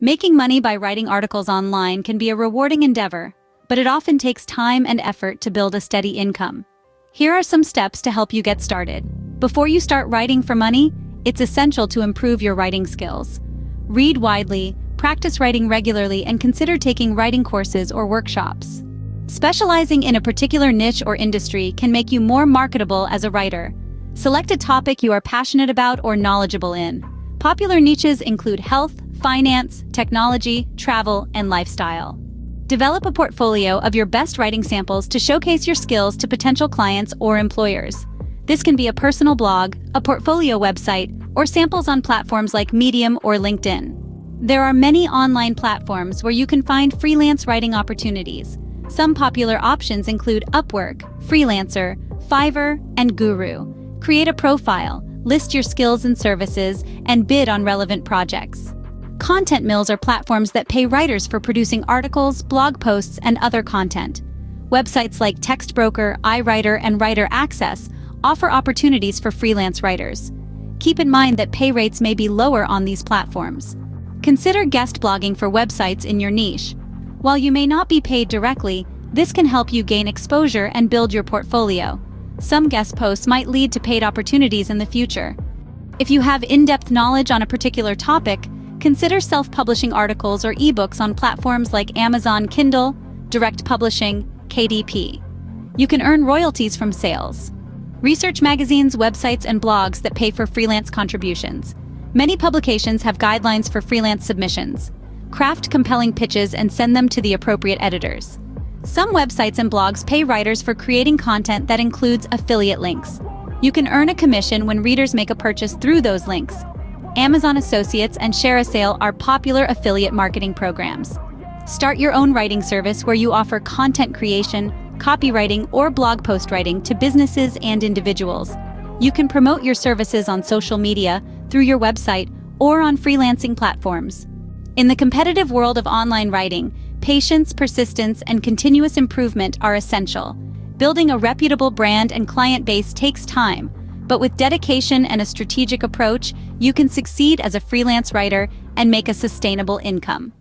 Making money by writing articles online can be a rewarding endeavor, but it often takes time and effort to build a steady income. Here are some steps to help you get started. Before you start writing for money, it's essential to improve your writing skills. Read widely, practice writing regularly, and consider taking writing courses or workshops. Specializing in a particular niche or industry can make you more marketable as a writer. Select a topic you are passionate about or knowledgeable in. Popular niches include health, finance, technology, travel, and lifestyle. Develop a portfolio of your best writing samples to showcase your skills to potential clients or employers. This can be a personal blog, a portfolio website, or samples on platforms like Medium or LinkedIn. There are many online platforms where you can find freelance writing opportunities. Some popular options include Upwork, Freelancer, Fiverr, and Guru. Create a profile, list your skills and services, and bid on relevant projects. Content mills are platforms that pay writers for producing articles, blog posts, and other content. Websites like TextBroker, iWriter, and Writer Access offer opportunities for freelance writers. Keep in mind that pay rates may be lower on these platforms. Consider guest blogging for websites in your niche. While you may not be paid directly, this can help you gain exposure and build your portfolio. Some guest posts might lead to paid opportunities in the future. If you have in-depth knowledge on a particular topic, consider self-publishing articles or ebooks on platforms like Amazon Kindle, Direct Publishing, KDP. You can earn royalties from sales. Research magazines, websites, and blogs that pay for freelance contributions. Many publications have guidelines for freelance submissions. Craft compelling pitches and send them to the appropriate editors. Some websites and blogs pay writers for creating content that includes affiliate links. You can earn a commission when readers make a purchase through those links. Amazon Associates and Share a Sale are popular affiliate marketing programs. Start your own writing service where you offer content creation, copywriting, or blog post writing to businesses and individuals. You can promote your services on social media, through your website, or on freelancing platforms. In the competitive world of online writing, patience, persistence, and continuous improvement are essential. Building a reputable brand and client base takes time, but with dedication and a strategic approach, you can succeed as a freelance writer and make a sustainable income.